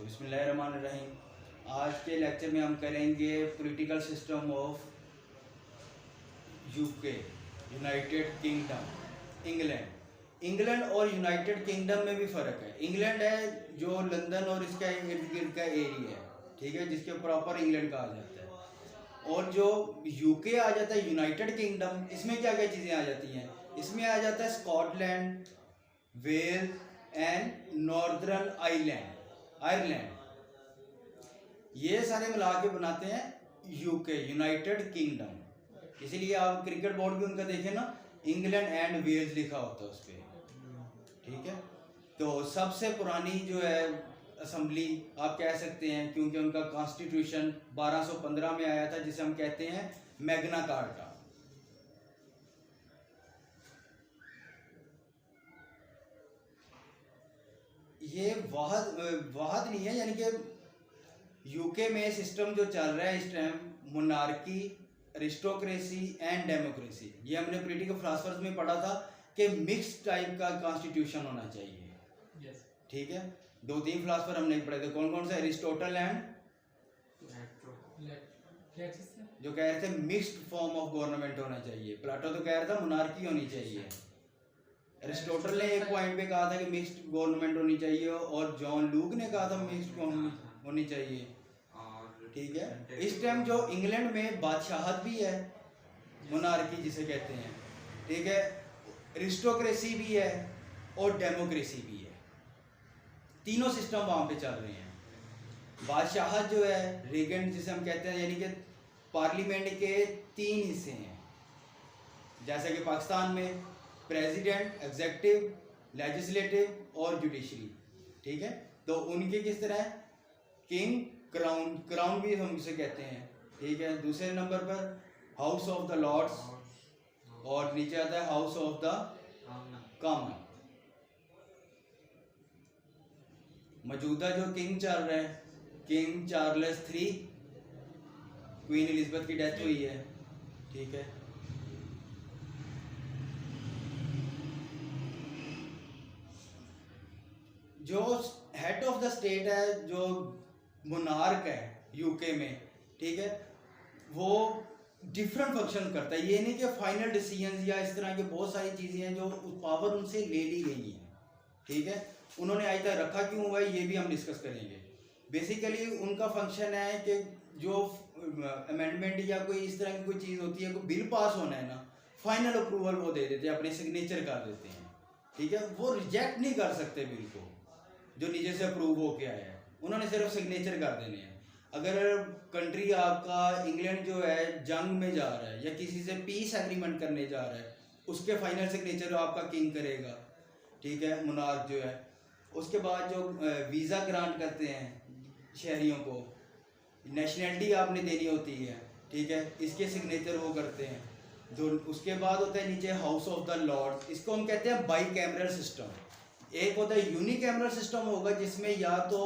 तो बिस्मिल्लाहिर्रहमानिर्रहीम। आज के लेक्चर में हम करेंगे political system of UK, United kingdom, England. England और यूनाइटेड किंगडम में भी फ़र्क है। इंग्लैंड है जो लंदन और इसका इर्द गिर्द का एरिया है, ठीक है, जिसके प्रॉपर इंग्लैंड कहा जाता है। और जो यूके आ जाता है, यूनाइटेड किंगडम, इसमें क्या क्या चीज़ें आ जाती हैं? इसमें आ जाता है Scotland, Wales and Northern Ireland. ये सारे मिला के बनाते हैं यूके, यूनाइटेड किंगडम। इसीलिए आप क्रिकेट बोर्ड भी उनका देखें ना, इंग्लैंड एंड वेल्स लिखा होता है उस पर, ठीक है। तो सबसे पुरानी जो है असेंबली आप कह सकते हैं, क्योंकि उनका कॉन्स्टिट्यूशन 1215 में आया था, जिसे हम कहते हैं मैग्ना कार्टा। ये वाहद नहीं है, यानी कि यूके में सिस्टम जो चल रहा है इस time, monarchy, aristocracy and democracy. ये हमने पॉलिटिकल फिलोसफर्स में पढ़ा था कि मिक्स टाइप का कॉन्स्टिट्यूशन होना चाहिए, ठीक है। दो तीन फिलोसफर हमने पढ़े थे, कौन कौन से? अरिस्टोटल एंड जो कह रहे थे मिक्स्ड फॉर्म ऑफ गवर्नमेंट होना चाहिए। प्लेटो तो कह रहा था मोनार्की होनी चाहिए। अरिस्टोटल ने एक पॉइंट पे कहा था कि मिक्स्ड गवर्नमेंट होनी चाहिए, और जॉन लूक ने कहा था मिक्स्ड होनी चाहिए, ठीक है। इस टाइम जो इंग्लैंड में बादशाहत भी है, मोनार्की जिसे कहते हैं, ठीक है, अरिस्टोक्रेसी भी है और डेमोक्रेसी भी है। तीनों सिस्टम वहाँ पे चल रहे हैं। बादशाहत जो है, रेगेंट जिसे हम कहते हैं, यानी कि पार्लियामेंट के 3 हिस्से हैं, जैसे कि पाकिस्तान में प्रेसिडेंट, एग्जेक्टिव, लेजिस्लेटिव और जुडिशरी, ठीक है। तो उनके किस तरह है? किंग, क्राउन भी हम इसे कहते हैं, ठीक है। दूसरे नंबर पर हाउस ऑफ द लॉर्ड्स, और नीचे आता है हाउस ऑफ द कॉमन। मौजूदा जो किंग चल रहा है, किंग चार्ल्स 3, क्वीन एलिजाबेथ की डेथ हुई है, ठीक है। जो हेड ऑफ द स्टेट है, जो मोनार्क है यूके में, ठीक है, वो डिफरेंट फंक्शन करता है। ये नहीं कि फाइनल डिसीजन या इस तरह की बहुत सारी चीज़ें हैं जो पावर उनसे ले ली गई हैं, ठीक है। उन्होंने आज तक रखा क्यों हुआ है, ये भी हम डिस्कस करेंगे। बेसिकली उनका फंक्शन है कि जो अमेंडमेंट या कोई इस तरह की कोई चीज़ होती है, कोई बिल पास होना है ना, फाइनल अप्रूवल वो दे देते हैं, अपने सिग्नेचर कर देते हैं, ठीक है। वो रिजेक्ट नहीं कर सकते बिल को जो नीचे से अप्रूव होके आया है, उन्होंने सिर्फ सिग्नेचर कर देने हैं। अगर कंट्री आपका इंग्लैंड जो है जंग में जा रहा है या किसी से पीस एग्रीमेंट करने जा रहा है, उसके फाइनल सिग्नेचर आपका किंग करेगा, ठीक है, मोनार्क जो है। उसके बाद जो वीज़ा ग्रांट करते हैं शहरियों को, नेशनलिटी आपने देनी होती है, ठीक है, इसके सिग्नेचर वो करते हैं। जो उसके बाद होता है नीचे हाउस ऑफ द लॉर्ड्स, इसको हम कहते हैं बाई कैमरल सिस्टम। एक होता है यूनिकैमरल सिस्टम होगा, जिसमें या तो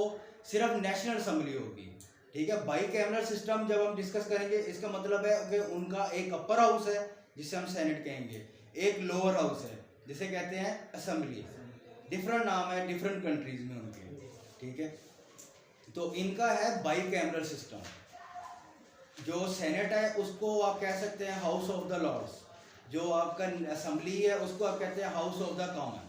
सिर्फ नेशनल असेंबली होगी, ठीक है। बाई कैमरल सिस्टम जब हम डिस्कस करेंगे, इसका मतलब है कि उनका एक अपर हाउस है जिसे हम सेनेट कहेंगे, एक लोअर हाउस है जिसे कहते हैं असेंबली। डिफरेंट नाम है डिफरेंट कंट्रीज में उनके, ठीक है। तो इनका है बाई कैमरल सिस्टम। जो सेनेट है उसको आप कह सकते हैं हाउस ऑफ द लॉर्ड्स, जो आपका असेंबली है उसको आप कहते हैं house of the common.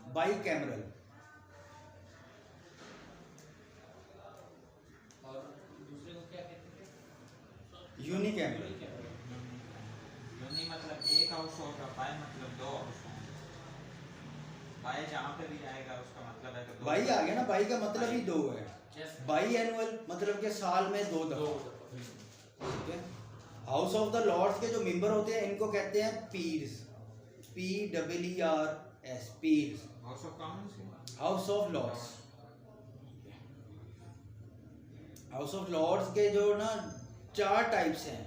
By cameral और दूसरे को क्या कहते थे? यूनिकैमरल। यूनि मतलब एक हाउस होगा, बाय मतलब 2 हाउस होंगे। बाय जहाँ पे भी आएगा उसका मतलब है कि 2 बाई आ गया ना, बाई का मतलब ही 2 है। बाई एनुअल मतलब के साल में 2 दफा, ठीक है। हाउस ऑफ द लॉर्ड्स के जो मेंबर होते हैं इनको कहते हैं peers, PEERS, peers. House of Common से House of Lords, House of Lords के जो ना 4 टाइप्स हैं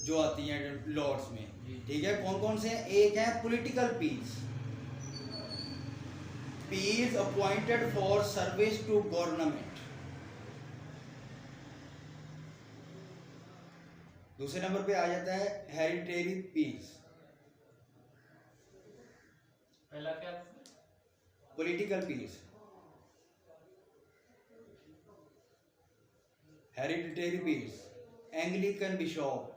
जो आती हैं लॉर्ड्स में, ठीक है। कौन कौन से हैं? एक है political peers, peers appointed for service to government. दूसरे नंबर पे आ जाता है हेरिटेरी पीर्स, पहला क्या? Political peers, hereditary peers, Anglican bishop,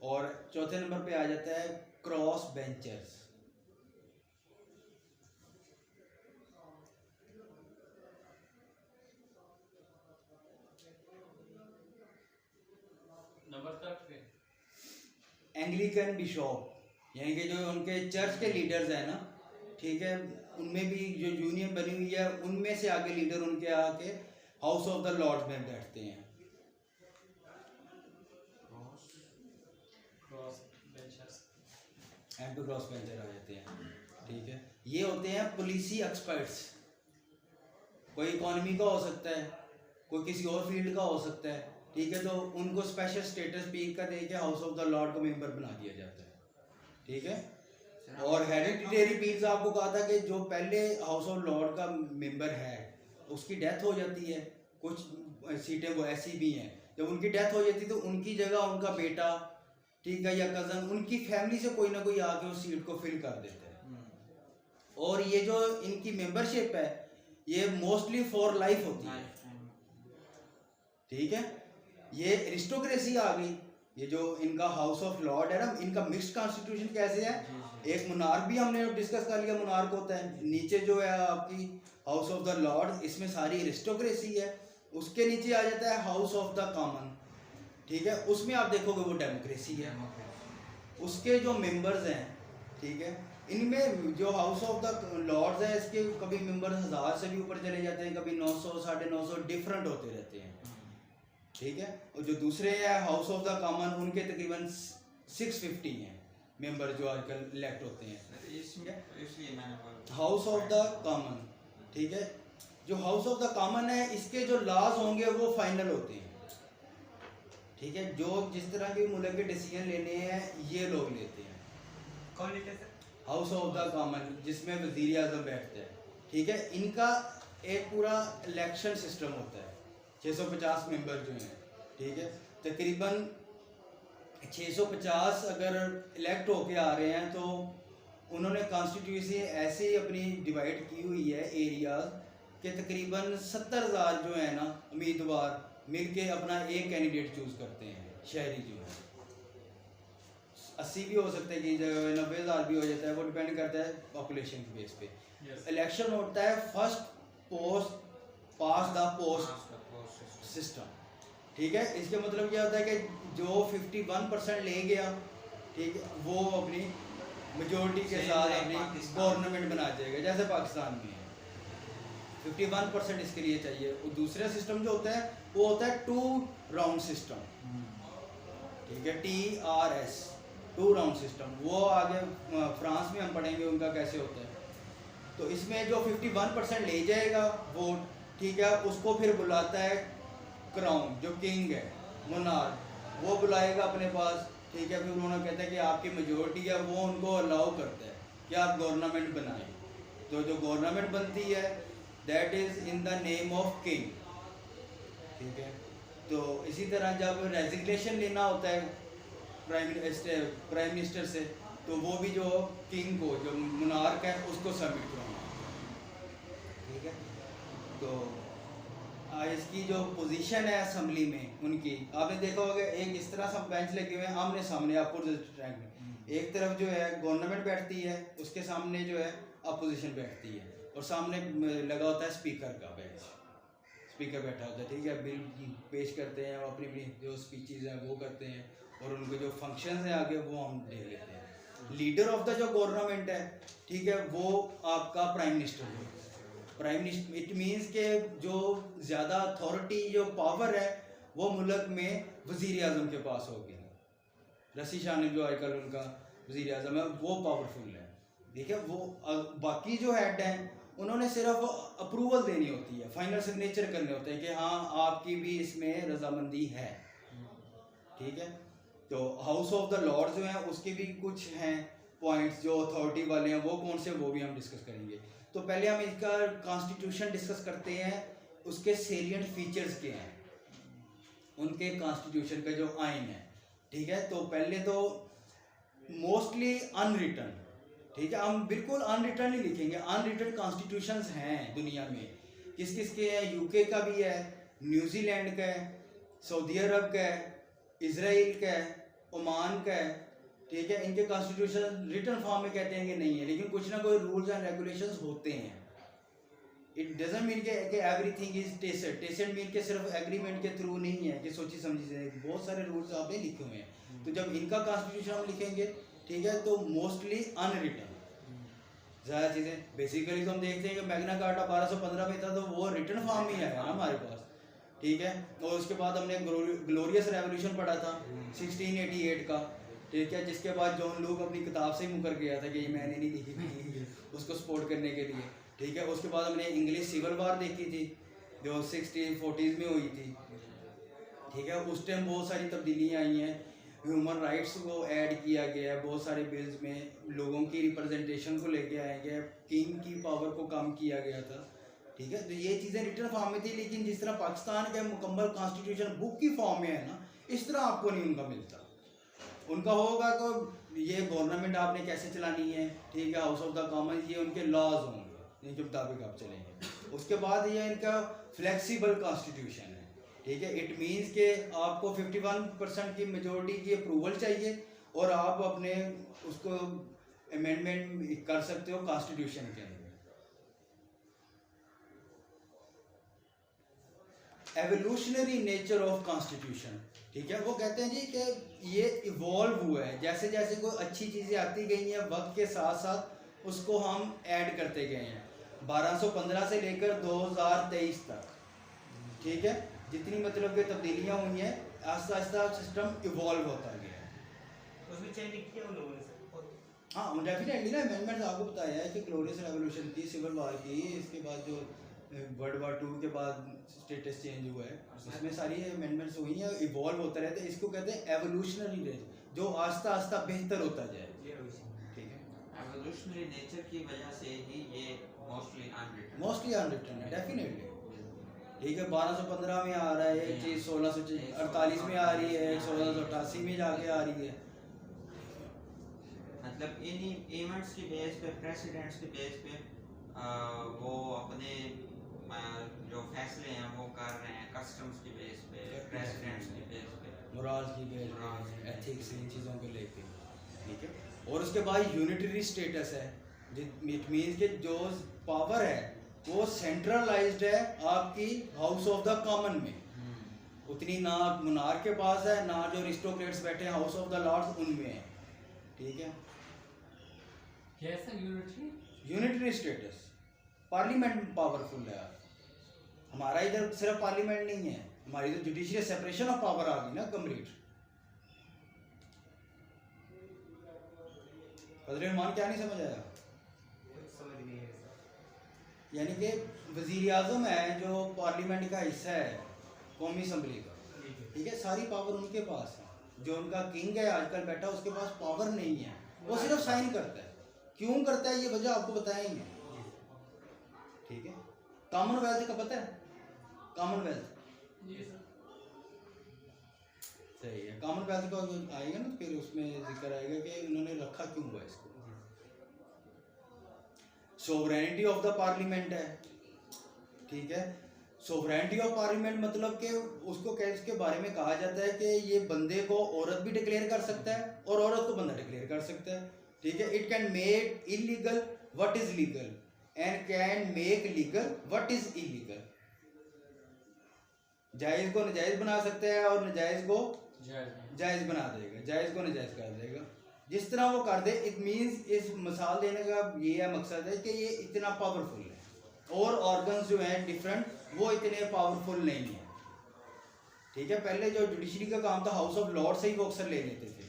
और चौथे नंबर पे आ जाता है क्रॉस बेंचर्स। नंबर तक पे एंग्लिकन बिशॉप यानी कि जो उनके चर्च के लीडर्स हैं ना, ठीक है, उनमें भी जो यूनियन बनी हुई है उनमें से आगे लीडर उनके आके हाउस ऑफ द लॉर्ड्स में बैठते हैं। Cross benchers. And cross bencher आ जाते हैं, ठीक है। ये होते हैं पॉलिसी एक्सपर्ट्स, कोई इकोनॉमी का हो सकता है, कोई किसी और फील्ड का हो सकता है, ठीक है। तो उनको स्पेशल स्टेटस पी का दे के हाउस ऑफ द लॉर्ड को मेंबर बना दिया जाता है, ठीक है। और हेरिडिटरी पीस आपको कहा था कि जो पहले हाउस ऑफ लॉर्ड का मेंबर है उसकी डेथ हो जाती है, कुछ सीटें वो ऐसी भी हैं, जब उनकी डेथ हो जाती है तो उनकी जगह उनका बेटा, ठीक है, या कज़न, उनकी फैमिली से कोई ना कोई आके उस सीट को फिल कर देता है। और ये जो इनकी मेंबरशिप है ये मोस्टली फॉर लाइफ होती है, ठीक है। ये एरिस्टोक्रेसी आ गई। ये जो इनका हाउस ऑफ लॉर्ड है ना, इनका मिक्स्ड कॉन्स्टिट्यूशन कैसे है, एक मोनार्क भी हमने डिस्कस कर लिया, मोनार्क होता है, नीचे जो है आपकी हाउस ऑफ द लॉर्ड, इसमें सारी एरिस्टोक्रेसी है, उसके नीचे आ जाता है हाउस ऑफ द कॉमन, ठीक है, उसमें आप देखोगे वो डेमोक्रेसी है। उसके जो मेंबर्स हैं, ठीक है, इनमें जो हाउस ऑफ द लॉर्ड्स है इसके कभी मेंबर 1000 से भी ऊपर चले जाते हैं, कभी 900, 950 डिफरेंट होते रहते हैं, ठीक है। और जो दूसरे है हाउस ऑफ द कॉमन, उनके तकरीबन 650 हैं मेंबर जो आजकल इलेक्ट होते हैं, इसलिए मैंने बोला हाउस ऑफ द कॉमन, ठीक है। जो हाउस ऑफ द कॉमन है इसके जो लॉज होंगे वो फाइनल होते हैं, ठीक है। जो जिस तरह के मुल्क के डिसीजन लेने हैं ये लोग लेते हैं। कौन लेते हैं sir? House of the common जिसमें वजीर आजम बैठते हैं, ठीक है। इनका एक पूरा इलेक्शन सिस्टम होता है, 650 मेंबर जो हैं, ठीक है, तकरीबन 650 अगर इलेक्ट होके आ रहे हैं तो उन्होंने कॉन्स्टिट्यूंसी ऐसे ही अपनी डिवाइड की हुई है एरियाज के तकरीबन 70,000 जो है ना उम्मीदवार मिलके अपना एक कैंडिडेट चूज करते हैं। शहरी जो है 80 भी हो सकते हैं कि 90,000 भी हो जाता है, वो डिपेंड करता है पॉपुलेशन के बेस पे। इलेक्शन होता है first post pass the post system, ठीक है। इसके मतलब क्या होता है कि जो 51% ले गया, ठीक है, वो अपनी मेजोरिटी के साथ अपनी गवर्नमेंट बना जाएगा, जैसे पाकिस्तान में है 51% इसके लिए चाहिए। और दूसरा सिस्टम जो होता है वो होता है 2 राउंड सिस्टम, ठीक है, TRS 2 राउंड सिस्टम। वो आगे फ्रांस में हम पढ़ेंगे उनका कैसे होता है। तो इसमें जो 51% ले जाएगा वोट, ठीक है, उसको फिर बुलाता है क्राउन, जो किंग है, मोनार्क, वो बुलाएगा अपने पास, ठीक है। फिर उन्होंने कहता है कि आपकी मेजोरिटी है, वो उनको अलाउ करता है कि आप गवर्नमेंट बनाएं। तो जो गवर्नमेंट बनती है that is in the name of king, ठीक है। तो इसी तरह जब रेजिग्नेशन लेना होता है प्राइम मिनिस्टर से, तो वो भी जो किंग को, जो मोनार्क है, उसको सबमिट करना, ठीक है। तो इसकी जो पोजीशन है असेंबली में उनकी, आपने देखा होगा एक इस तरह सब बेंच लगे हुए हैं आमने सामने अपोजिट ट्रैक में, एक तरफ जो है गवर्नमेंट बैठती है, उसके सामने जो है अपोजिशन बैठती है, और सामने लगा होता है स्पीकर का बेंच, स्पीकर बैठा होता है, ठीक है। बिल पेश करते हैं, अपनी अपनी जो स्पीचेस हैं वो करते हैं, और उनके जो फंक्शंस हैं आगे वो हम देख लेते हैं। लीडर ऑफ द जो गवर्नमेंट है, ठीक है, वो आपका प्राइम मिनिस्टर है। प्राइम मिनिस्टर इट मीन्स के जो ज़्यादा अथॉरिटी, जो पावर है, वो मुल्क में वज़ीर आज़म के पास होगी। रसी शाह ने जो आजकल उनका वज़ीर आज़म है वो पावरफुल है, ठीक है। वो बाकी जो हेड हैं उन्होंने सिर्फ अप्रूवल देनी होती है, फाइनल सिग्नेचर करने होते हैं कि हाँ आपकी भी इसमें रजामंदी है, ठीक है। तो हाउस ऑफ द लॉर्ड्स जो हैं उसके भी कुछ हैं पॉइंट्स जो अथॉरिटी वाले हैं, वो कौन से, वो भी हम डिस्कस करेंगे। तो पहले हम इसका कॉन्स्टिट्यूशन डिस्कस करते हैं, उसके सेलिएंट फीचर्स क्या हैं उनके कॉन्स्टिट्यूशन का जो आइन है, ठीक है। तो पहले तो मोस्टली अनरिटन, ठीक है, हम बिल्कुल अनरिटर्न ही लिखेंगे। अनरिटर्न कॉन्स्टिट्यूशंस हैं दुनिया में, किस किस के हैं, यूके का भी है, न्यूजीलैंड का है, सऊदी अरब का है, इसराइल का है, ओमान का है, ठीक है। इनके कॉन्स्टिट्यूशन रिटर्न फॉर्म में कहते हैं कि नहीं है, लेकिन कुछ ना कोई रूल्स एंड रेगुलेशंस होते हैं। इट डजंट मीन कि एवरीथिंग इज टेसेड। टेसेड मीन के सिर्फ एग्रीमेंट के थ्रू नहीं है कि सोची समझी से, बहुत सारे रूल्स आपने लिखे हुए हैं। तो जब इनका कॉन्स्टिट्यूशन हम लिखेंगे, ठीक है, तो मोस्टली अनरिटर्न ज़्यादा चीज़ें। बेसिकली तो हम देखते हैं कि मैग्ना कार्टा 1215 में था, तो वो रिटर्न फॉर्म ही आया ना हमारे पास, ठीक है। और उसके बाद हमने ग्लोरियस रेवोल्यूशन पढ़ा था 1688 का, ठीक है, जिसके बाद जॉन लूक अपनी किताब से ही मुकर गया था कि ये मैंने नहीं लिखी उसको सपोर्ट करने के लिए, ठीक है। उसके बाद हमने इंग्लिश सिविल वार देखी थी जो 1640s में हुई थी, ठीक है। उस टाइम बहुत सारी तब्दीलियाँ आई हैं, ह्यूमन राइट्स को ऐड किया गया है बहुत सारे बिल्स में, लोगों की रिप्रेजेंटेशन को लेके आया गया, किंग की पावर को कम किया गया था, ठीक है। तो ये चीज़ें रिटर्न फॉर्म में थी, लेकिन जिस तरह पाकिस्तान के मुकम्मल कॉन्स्टिट्यूशन बुक की फॉर्म में है ना, इस तरह आपको नहीं उनका मिलता। उनका होगा तो ये गवर्नमेंट आपने कैसे चलानी है, ठीक है, हाउस ऑफ द कॉमन्स, ये उनके लॉज होंगे, इनके मुताबिक आप चलेंगे। उसके बाद ये इनका फ्लेक्सिबल कॉन्स्टिट्यूशन है, ठीक है। इट मीन्स के आपको 51% की मेजोरिटी की अप्रूवल चाहिए और आप अपने उसको अमेंडमेंट कर सकते हो कॉन्स्टिट्यूशन के अंदर। एवोल्यूशनरी नेचर ऑफ कॉन्स्टिट्यूशन, ठीक है। वो कहते हैं जी कि ये इवॉल्व हुआ है, जैसे जैसे कोई अच्छी चीज़ें आती गई हैं वक्त के साथ साथ उसको हम ऐड करते गए हैं। 1215 से लेकर 2023 तक, ठीक है, जितनी मतलब कि तब्दीलियाँ हुई हैं, आहिस्ता आहिस्ता सिस्टम इवॉल्व होता गया है। उसमें चेंज किया उन लोगों ने सर। हाँ, डेफिनेटली ना, अमेंडमेंट आपको बताया है कि ग्लोरियस रेवोल्यूशन की, सिविल वार की, इसके बाद जो वर्ल्ड वार 2 के बाद स्टेटस चेंज हुआ है, इसमें सारी अमेंडमेंट्स हुई हैं, इवॉल्व होता रहता है। इसको कहते हैं एवोल्यूशनरी रेट, जो आहिस्ता आहिस्ता बेहतर होता जाए, ठीक है। एवोल्यूशनरी नेचर की वजह से ही ये मोस्टली अनरिटर्न है, डेफिनेटली, ठीक है। 1215 में आ रहा है एक चीज़, 1648 में आ रही है, 1688 में जाके आ रही है। मतलब इन इवेंट्स की बेस पे, प्रेसिडेंट्स के बेस पे वो अपने जो फैसले हैं वो कर रहे हैं, कस्टम्स की बेस पे, प्रेसिडेंट्स की बेस पे, मोरल्स की बेस पे, एथिक्स, इन चीज़ों को लेके, ठीक है। और उसके बाद यूनिटरी स्टेटस है, इट मीन्स कि जो पावर है वो सेंट्रलाइज्ड है आपकी हाउस ऑफ द कॉमन में, उतनी ना मुनार के पास है, ना जो अरिस्टोक्रेट्स बैठे हैं हाउस ऑफ द लॉर्ड्स उनमें है, ठीक है। कैसा यूनिटरी स्टेटस, पार्लियामेंट पावरफुल है। हमारा इधर सिर्फ पार्लियामेंट नहीं है, हमारी तो जुडिशियल सेपरेशन ऑफ पावर आ गई ना कंप्लीट। रहमान क्या नहीं समझ आया? समझ नहीं है सर। यानी कि वजीर आजम है जो पार्लियामेंट का हिस्सा है, कौमी असम्बली का, ठीक है, सारी पावर उनके पास है। जो उनका किंग है आजकल बैठा, उसके पास पावर नहीं है, वो सिर्फ साइन करता है। क्यों करता है ये वजह आपको बताएंगे, ठीक है। कॉमनवेल्थ का पता है? कॉमनवेल्थ सही है, कॉमनवेल्थ का आएगा ना, फिर उसमें जिक्र आएगा कि उन्होंने रखा क्यों हुआ इसको। सोवरेनिटी ऑफ द पार्लियामेंट है, ठीक है। सोवरेनिटी ऑफ पार्लियामेंट मतलब कि उसको इसके बारे में कहा जाता है कि ये बंदे को औरत भी डिक्लेयर कर सकता है और औरत को बंदा डिक्लेयर कर सकता है, ठीक है। It can make illegal what is legal and can make legal what is illegal. जायज को नजायज बना सकता है और नजायज को जायज बना देगा, जायज को नजायज कर देगा। जिस तरह वो कर दे, इट मीन्स, इस मिसाल देने का ये है मकसद है कि ये इतना पावरफुल है और ऑर्गन्स जो हैं डिफरेंट वो इतने पावरफुल नहीं है, ठीक है। पहले जो जुडिशरी का काम था हाउस ऑफ लॉर्ड से ही वो अक्सर ले लेते थे,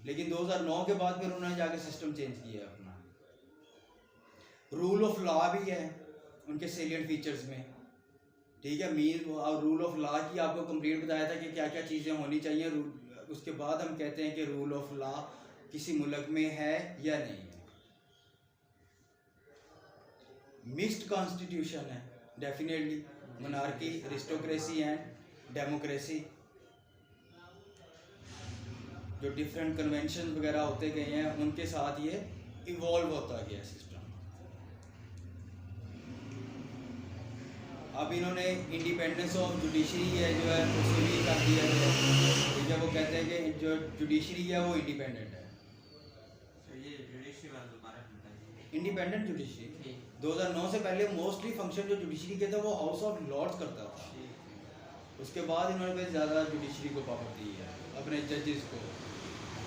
लेकिन 2009 के बाद फिर उन्होंने जाके सिस्टम चेंज किया अपना। रूल ऑफ लॉ भी है उनके सेलिएंट फीचर्स में, ठीक है। मीन और रूल ऑफ लॉ की आपको कंप्लीट बताया था कि क्या क्या चीज़ें होनी चाहिए। उसके बाद हम कहते हैं कि रूल ऑफ लॉ किसी मुल्क में है या नहीं है। मिक्स्ड कॉन्स्टिट्यूशन है, definitely monarchy, aristocracy and democracy. जो डिफरेंट कन्वेंशन वगैरह होते गए हैं उनके साथ ये इवॉल्व होता गया सिस्टम। अब इन्होंने इंडिपेंडेंस ऑफ जुडिशरी है जो है उसे भी कर दिया है, ठीक है। वो कहते हैं कि जो जुडिशरी है वो इंडिपेंडेंट है। तो ये जुडिशरी वाला दोबारा बताइए। इंडिपेंडेंट जुडिशरी ठीक 2009 से पहले मोस्टली फंक्शन जो जुडिशरी के था वो हाउस ऑफ लॉर्ड्स करता था। ठीक। उसके बाद इन्होंने फिर ज़्यादा जुडिशरी को पावर दी है अपने जजेस को,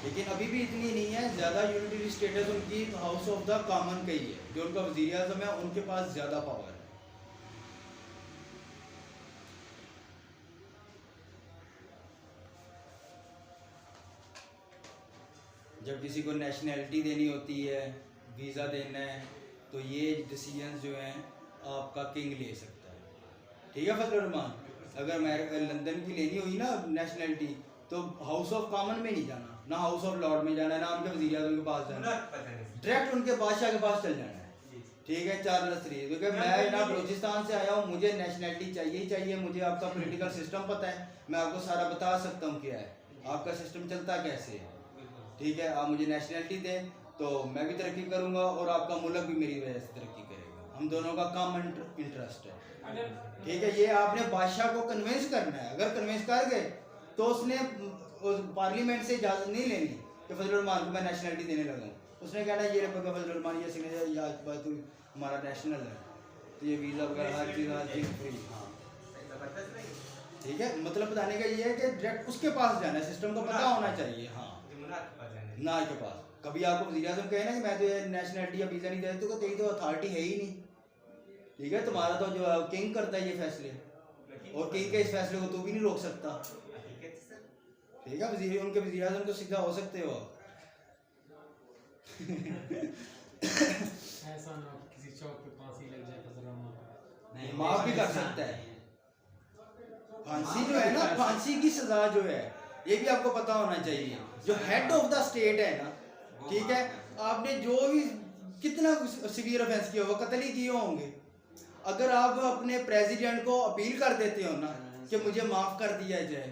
लेकिन अभी भी इतनी नहीं है। ज़्यादा यूनिटरी स्टेटस उनकी हाउस ऑफ द कॉमन का ही है, जो उनका वज़ीर आज़म है उनके पास ज़्यादा पावर है। जब किसी को नेशनैलिटी देनी होती है, वीज़ा देना है, तो ये डिसीजंस जो हैं आपका किंग ले सकता है, ठीक है फजल रहमान। अगर मैं लंदन की लेनी हुई ना नेशनैलिटी, तो हाउस ऑफ कॉमन में नहीं जाना, ना हाउस ऑफ लॉर्ड में जाना, ना उनके वज़ीर आज़म के पास जाना, डायरेक्ट उनके बादशाह के पास चल जाना है, ठीक है। चार्ल्स III, क्योंकि मैं ना बलूचिस्तान से आया हूँ, मुझे नेशनैलिटी चाहिए ही चाहिए, मुझे आपका पॉलिटिकल सिस्टम पता है, मैं आपको सारा बता सकता हूँ क्या है, आपका सिस्टम चलता कैसे है, ठीक है। आप मुझे नेशनैलिटी दें तो मैं भी तरक्की करूंगा और आपका मुल्क भी मेरी वजह से तरक्की करेगा, हम दोनों का कॉमन इंटरेस्ट है, ठीक है। ये आपने बादशाह को कन्विंस करना है। अगर कन्विंस कर गए तो उसने पार्लियामेंट से इजाज़त नहीं लेनी कि फजल रहमान को मैं नेशनैलिटी देने लगा हूँ। उसने कहना ये रखा फजल रहमान ये सिग्नेचर या बात तू हमारा नेशनल है, तो ये वीज़ा वगैरह हर चीज़ फ्री। हाँ ठीक है, मतलब बताने का ये है कि डायरेक्ट उसके पास जाना है, सिस्टम को पता होना चाहिए। हाँ ना के पास कभी आपको वज़ीर आज़म कहे ना कि मैं तो ये नेशनैलिटी या वीज़ा नहीं दे तो तेरी तो अथॉरिटी है ही नहीं, ठीक है। तुम्हारा तो जो किंग करता है ये फैसले, और किंग के इस फैसले को तू भी नहीं रोक सकता, ठीक है। वज़ीर उनके वज़ीर आज़म तो सीधा हो सकते हो। ऐसा ना किसी चौक पे फांसी लग जाए फजल रहमान। नहीं, माफ भी कर सकता है। फांसी जो है ना, फांसी की सजा जो है ये भी आपको पता होना चाहिए। जो हेड ऑफ द स्टेट है ना, ठीक है, आपने जो भी कितना सीवियर ऑफेंस किया होगा, कत्ल ही किए होंगे, अगर आप अपने प्रेसिडेंट को अपील कर देते हो ना कि मुझे माफ़ कर दिया जाए,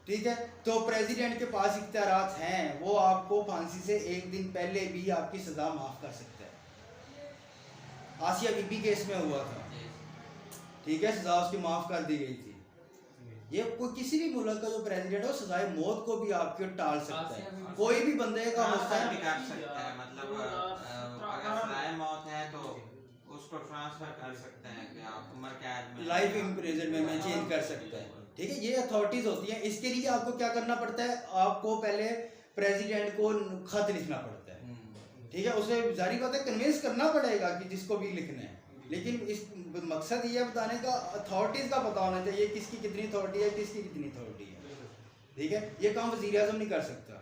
ठीक है, तो प्रेसिडेंट के पास इख्तियारात हैं, वो आपको फांसी से एक दिन पहले भी आपकी सज़ा माफ़ कर सकता है। आसिया बीबी केस में हुआ था, ठीक है, सज़ा उसकी माफ़ कर दी गई थी। ये कोई किसी भी मुल्क का जो प्रेसिडेंट हो सजाए मौत को भी आपके टाल सकता है, कोई भी बंदे का होता भी है। कर सकता है, मतलब अगर सजाए मौत है तो उसको ट्रांसफर कर सकते हैं कि आप उम्र कैद में लाइफ इम्प्रिजनमेंट में चेंज कर सकता है, ठीक है। ये अथॉरिटीज होती हैं। इसके लिए आपको क्या करना पड़ता है, आपको पहले प्रेसिडेंट को खत लिखना पड़ता है, ठीक है। उसे जारी बात है कन्विंस करना पड़ेगा कि जिसको भी लिखना है, लेकिन इस मकसद ये बताने का अथॉरिटीज़ का पता होना चाहिए किसकी कितनी अथॉरिटी है, किसकी कितनी अथॉरिटी है, ठीक है। ये काम वज़ीर आज़म नहीं कर सकता,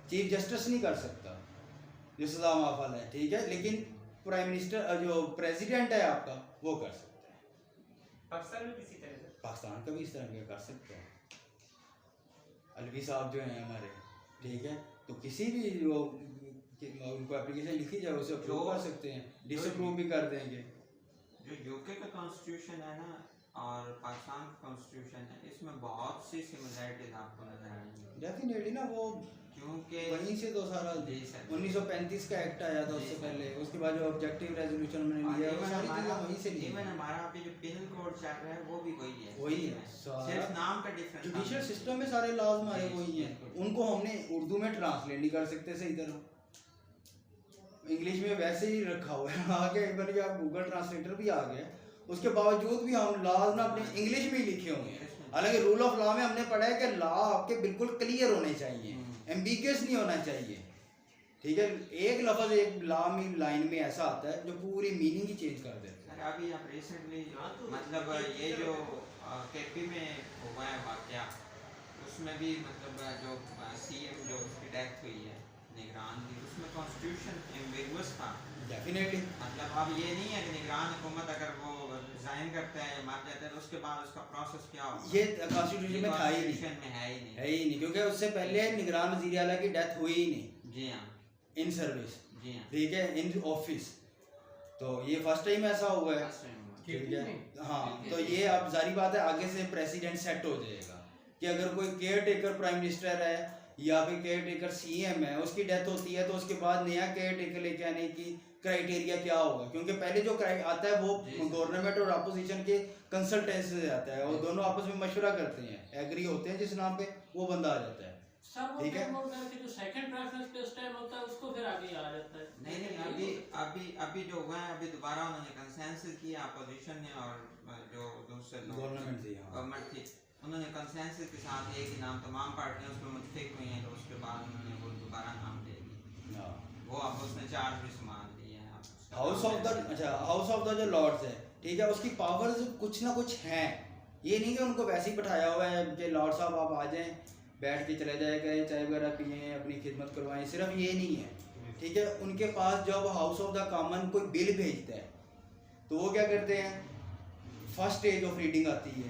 चीफ जस्टिस नहीं कर सकता जो सज़ा माफ़ वाला है, ठीक है, लेकिन प्राइम मिनिस्टर जो प्रेसिडेंट है आपका वो कर सकता है। पाकिस्तान में किसी तरह से पाकिस्तान का भी इस तरह का कर सकते हैं। अलवी साहब जो हैं हमारे, ठीक है, तो किसी भी जो उनको एप्लीकेशन लिखी जाए उसे अप्रूव कर सकते हैं, डिसअप्रूव भी कर देंगे। जो यूके का कॉन्स्टिट्यूशन है ना और पाकिस्तान का कॉन्स्टिट्यूशन है, इसमें बहुत सी सिमिलरिटीज आपको नजर आएंगी, डेफिनेटली ना, वो क्योंकि वहीं से तो सारा जी सर। 1935 का एक्ट आया था, उससे जी, पहले, उसके बाद जो ऑब्जेक्टिव रेजोल्यूशन उन्होंने लिया वो सारी चीज़ें वहीं से ली इवन हमारा अभी जो पिनल कोड चल रहा है वो भी वही है, वही है, सिर्फ नाम का डिफरेंस। जुडिशियल सिस्टम में सारे लॉज हमारे जी, वही हैं, बिल्कुल। उनको हमने उर्दू में ट्रांसलेट नहीं कर सकते सही तरह, इंग्लिश में वैसे ही रखा हुआ है। आगे एक बार आप गूगल ट्रांसलेटर भी आ गया, उसके बावजूद भी हम लॉज ना अपने इंग्लिश में ही लिखे हुए हैं। हालांकि रूल ऑफ लॉ में हमने पढ़ा है कि लॉ आपके बिल्कुल क्लियर होने चाहिए, एम्बिगियस नहीं होना चाहिए, ठीक है। एक लफ्ज़ एक लॉ में लाइन में ऐसा आता है जो पूरी मीनिंग ही चेंज कर देता है। सर अभी आप रिसेंटली मतलब ये जो केपी में हुआ है वाकया, उसमें भी मतलब जो सीएम जो उसकी डेथ हुई है निगरान की, उसमें कॉन्स्टिट्यूशन एम्बिगुअस था डेफिनेटली, मतलब अब ये नहीं है कि निगरान हुकूमत अगर वो रिजाइन करता है या मर जाता है तो उसके बाद उसका प्रोसेस क्या होगा, ये कॉन्स्टिट्यूशन में था ही नहीं, कॉन्स्टिट्यूशन में है ही नहीं। है ही नहीं, क्योंकि उससे पहले निगरान वज़ीर आला की डेथ हुई ही नहीं जी हाँ, इन सर्विस, जी हाँ, ठीक है, इन ऑफिस, तो ये फर्स्ट टाइम ऐसा हुआ है, फर्स्ट टाइम हुआ। ठीक है। हाँ, तो ये अब जारी बात है आगे से प्रेसिडेंट सेट हो जाएगा कि अगर कोई केयर टेकर प्राइम मिनिस्टर है या फिर केयर टेकर सीएम है, उसकी डेथ होती है, तो उसके बाद नया केयर टेकर लेके आने की क्राइटेरिया क्या होगा? क्योंकि पहले जो आता है वो जी, सर। गवर्नमेंट और अपोजिशन के कंसल्टेंसी से आता है, वो दोनों आपस में मशवरा करते हैं, एग्री होते हैं जिस नाम पे, वो बंदा आ जाता है। सर वो ठीक है। क्या बोलते हैं कि जो सेकंड प्रेफरेंस पे उस टाइम होता है उसको फिर आगे आ जाता है। नहीं नहीं, अभी अभी अभी जो हुआ है, अभी दोबारा उन्होंने कंसेंसस किया अपोजिशन ने और जो दूसरे लोग गवर्नमेंट थी, हाँ। गवर्नमेंट थी, उन्होंने कंसेंसस के साथ एक ही नाम, तमाम पार्टियां उस पर मुत्तफिक हुई हैं, तो उसके बाद उन्होंने वो दोबारा नाम दे दिया। हाँ। वो अब उसने चार्ज भी संभाल लिया है। अब उसका हाउस नाम ऑफ द, है- अच्छा, हाउस ऑफ द जो लॉर्ड्स है, ठीक है, उसकी पावर्स कुछ ना कुछ हैं। ये नहीं कि उनको वैसे ही बैठाया हुआ है कि लॉर्ड साहब आप आ जाएं, बैठ के चले जाएगा, चाय वगैरह पिए, अपनी खिदमत करवाएं, सिर्फ ये नहीं है। ठीक है, उनके पास जब हाउस ऑफ द कॉमन कोई बिल भेजता है तो वो क्या करते हैं, फर्स्ट स्टेज ऑफ रीडिंग आती है,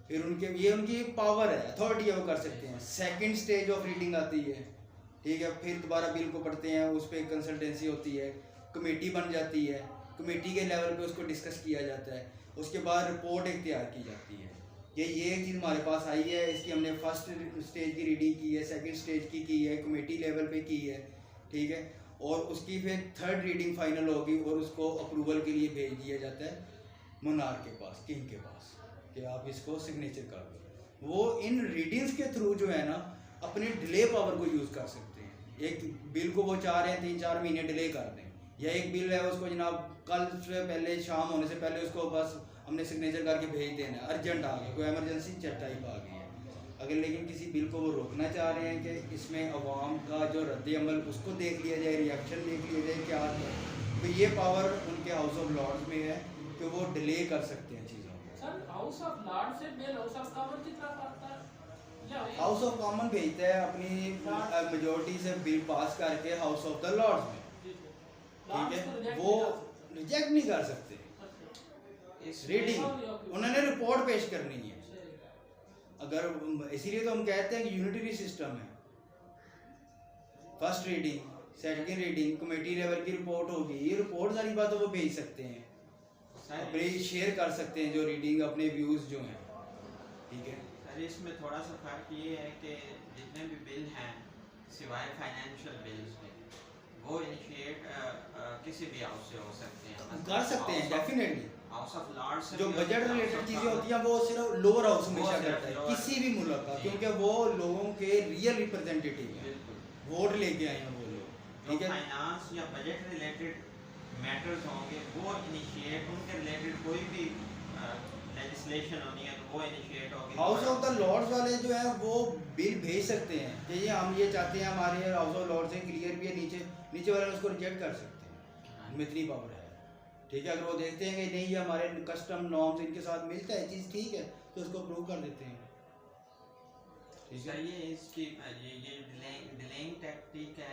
फिर उनके, ये उनकी पावर है, अथॉरिटी है, वो कर सकते हैं। सेकंड स्टेज ऑफ रीडिंग आती है, ठीक है, फिर दोबारा बिल को पढ़ते हैं, उस पर कंसल्टेंसी होती है, कमेटी बन जाती है, कमेटी के लेवल पे उसको डिस्कस किया जाता है, उसके बाद रिपोर्ट एक तैयार की जाती है। ये एक चीज़ हमारे पास आई है, इसकी हमने फर्स्ट स्टेज की रीडिंग की है, सेकंड स्टेज की है, कमेटी लेवल पे की है, ठीक है, और उसकी फिर थर्ड रीडिंग फाइनल होगी और उसको अप्रूवल के लिए भेज दिया जाता है मोनार्क के पास, किंग के पास, कि आप इसको सिग्नेचर कर दो। वो इन रीडिंग्स के थ्रू जो है ना अपने डिले पावर को यूज़ कर सकते हैं। एक बिल को वो चाह रहे हैं 3-4 महीने डिले कर दें, या एक बिल है उसको जनाब कल से पहले, शाम होने से पहले उसको बस हमने सिग्नेचर करके भेज देना है, अर्जेंट आ गया, कोई एमरजेंसी टाइप आ गई है। अगर लेकिन किसी बिल को वो रोकना चाह रहे हैं कि इसमें अवाम का जो रद्द-ए-अमल उसको देख लिया जाए, रिएक्शन देख लिया जाए क्या आता है, तो ये पावर उनके हाउस ऑफ लॉर्ड्स में है कि वो डिले कर सकते हैं चीज़ों को। सर हाउस ऑफ लॉर्ड से बिल हाउस ऑफ कॉमन की तरफ आता है या हाउस ऑफ कॉमन भेजता है अपनी मेजोरिटी से बिल पास करके हाउस ऑफ द लॉर्ड्स में, जी, जी। ठीक लॉर्ड्स है, को reject वो नहीं कर सकते। रिजेक्ट नहीं कर सकते। अच्छा। इस रीडिंग उन्होंने रिपोर्ट पेश करनी है। अगर इसीलिए तो हम कहते हैं कि यूनिटरी सिस्टम है, first reading, second reading, committee level की रिपोर्ट होगी, ये रिपोर्ट सारी बातें वो भेज सकते हैं, सर अपने शेयर कर सकते हैं जो रीडिंग, अपने व्यूज जो हैं, ठीक है। सर इसमें थोड़ा सा फर्क ये है कि जितने भी बिल हैं सिवाय फाइनेंशियल बिल्स के, वो इनिशिएट किसी भी हाउस से हो सकते हैं, मतलब कर सकते हैं डेफिनेटली। हाउस ऑफ लॉर्ड्स से जो भी बजट होते हैं, रिलेटेड House of चीजें Commons। होती हैं वो सिर्फ लोअर हाउस वो हमेशा सिर्फ करता है, lower- किसी भी मुल्क का, जी। क्योंकि वो लोगों के रियल रिप्रेजेंटेटिव हैं, बिल्कुल। वोट लेके आए हैं वो लोग, जो ठीक है। फाइनेंस या बजट रिलेटेड मैटर्स होंगे वो इनिशिएट, उनके रिलेटेड कोई भी लेजिस्लेशन होनी है तो वो इनिशिएट होगी। हाउस ऑफ द लॉर्ड्स वाले जो है वो बिल भेज सकते हैं कि ये हम ये चाहते हैं, हमारे हाउस ऑफ लॉर्ड्स से क्लियर भी है, नीचे वाले उसको रिजेक्ट कर सकते हैं, उनमें इतनी पावर है, ठीक है। अगर वो देखते हैं कि नहीं ये हमारे कस्टम नॉर्म्स इनके साथ मिलता है, चीज़ ठीक है, तो उसको अप्रूव कर देते हैं, ठीक सर है। ये इसकी ये डिलेइंग टैक्टिक है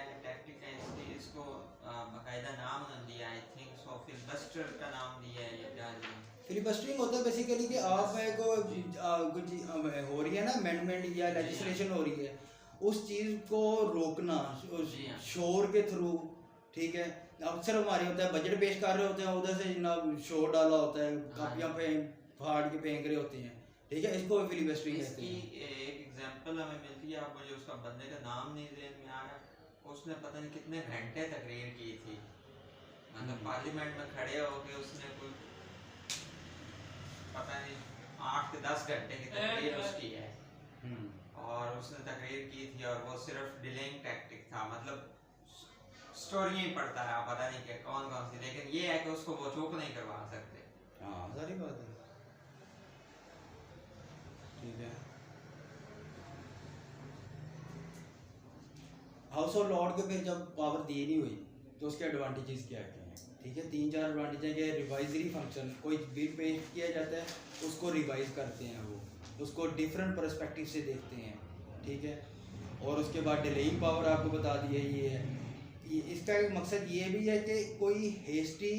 इसकी, इसको बाकायदा नाम उन्होंने दिया, आई थिंक सो फिलिबस्टर का नाम दिया है या क्या दिया? फिलिबस्टरिंग होता है बेसिकली कि आप को कुछ हो रही है ना अमेंडमेंट या लेजिस्लेशन हो रही है, उस चीज़ को रोकना उस जी हाँ। शोर के थ्रू, ठीक है। अक्सर हमारे होता है बजट पेश कर रहे होते हैं, उधर से जनाब शोर डाला होता है, कापियाँ फाड़ के फेंक रहे होते हैं, ठीक है, इसको फिलिबस्टरिंग कहते इसकी हैं। एक एग्जांपल हमें मिलती है, आप मुझे उसका बंदे का नाम नहीं ज़हन में आ रहा, उसने पता नहीं कितने घंटे तकरीर की थी, मतलब पार्लियामेंट में खड़े होके उसने कोई पता नहीं 8 से 10 घंटे की तकरीर उसकी है, और उसने तकरीर की थी, और वो सिर्फ डिलेइंग टैक्टिक था, मतलब स्टोरी ही पढ़ता है, पता नहीं क्या कौन कौन सी, लेकिन ये है कि उसको वो चुप नहीं करवा सकते। हाँ सारी बात है, ठीक है। हाउस ऑफ लॉर्ड के फिर जब पावर दी नहीं हुई तो उसके एडवांटेजेस क्या क्या हैं, ठीक है। 3-4 एडवांटेज है कि रिवाइजरी फंक्शन, कोई बिल पेश किया जाता है उसको रिवाइज करते हैं, वो उसको डिफरेंट पर्सपेक्टिव से देखते हैं, ठीक है। और उसके बाद डिलेइंग पावर आपको बता दिया ये है, इसका एक मकसद ये भी है कि कोई हेस्टी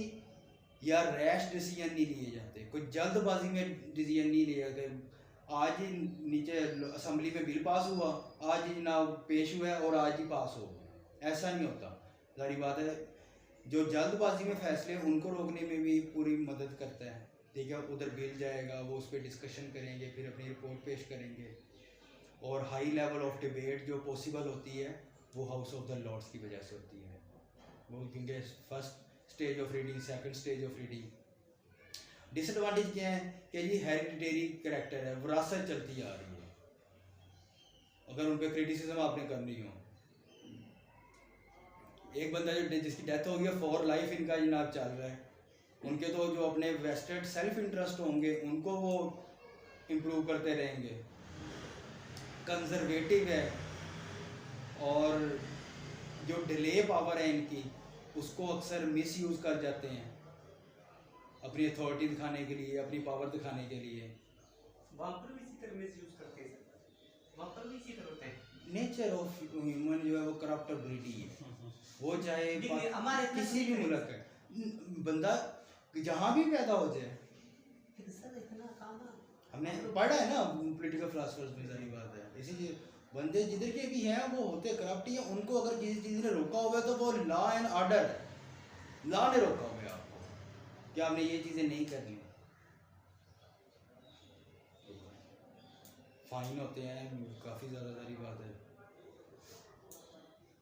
या रैश डिसीजन नहीं लिए जाते, कोई जल्दबाजी में डिसीजन नहीं लिया जाता। आज ही नीचे असेंबली में बिल पास हुआ, आज ही जनाब पेश हुआ है और आज ही पास हो गया, ऐसा नहीं होता। सारी बात है, जो जल्दबाजी में फैसले उनको रोकने में भी पूरी मदद करता है, ठीक है। उधर बिल जाएगा, वो उस पर डिस्कशन करेंगे, फिर अपनी रिपोर्ट पेश करेंगे, और हाई लेवल ऑफ डिबेट जो पॉसिबल होती है वो हाउस ऑफ द लॉर्ड्स की वजह से होती है। वो क्योंकि first stage of reading, second stage of reading. Disadvantage क्या है कि ये हेरिडिटरी कैरेक्टर है, विरासत चलती आ रही है। अगर उन पर क्रिटिसिज्म आपने करनी हो, एक बंदा जो जिसकी डेथ हो गई फॉर लाइफ इनका जनाब चल रहा है, उनके तो जो अपने वेस्टेड सेल्फ इंटरेस्ट होंगे उनको वो इम्प्रूव करते रहेंगे। कंजर्वेटिव है और जो डिले पावर है इनकी उसको अक्सर मिस यूज़ कर जाते हैं अपनी अथॉरिटी दिखाने के लिए, अपनी पावर दिखाने के लिए। वहाँ पर भी इसी तरह मिसयूज करते हैं सर, वहाँ पर भी इसी तरह होते हैं। नेचर ऑफ ह्यूमन जो है वो करप्टेबिलिटी है, वो चाहे लेकिन हमारे इतना किसी भी नहीं मुल्क है, बंदा जहाँ भी पैदा हो जाए। लेकिन सर इतना काम है, हमने पढ़ा है ना पॉलिटिकल फिलोसफर्स में, सारी बात है। इसीलिए बंदे जिधर के भी हैं वो होते करप्ट ही हैं। उनको अगर किसी चीज़ ने रोका हुआ है तो वो लॉ एंड ऑर्डर है, लॉ ने रोका हुआ है आपको कि आपने ये चीज़ें नहीं करनी। फाइन होते हैं काफ़ी ज़्यादा, सारी बात है।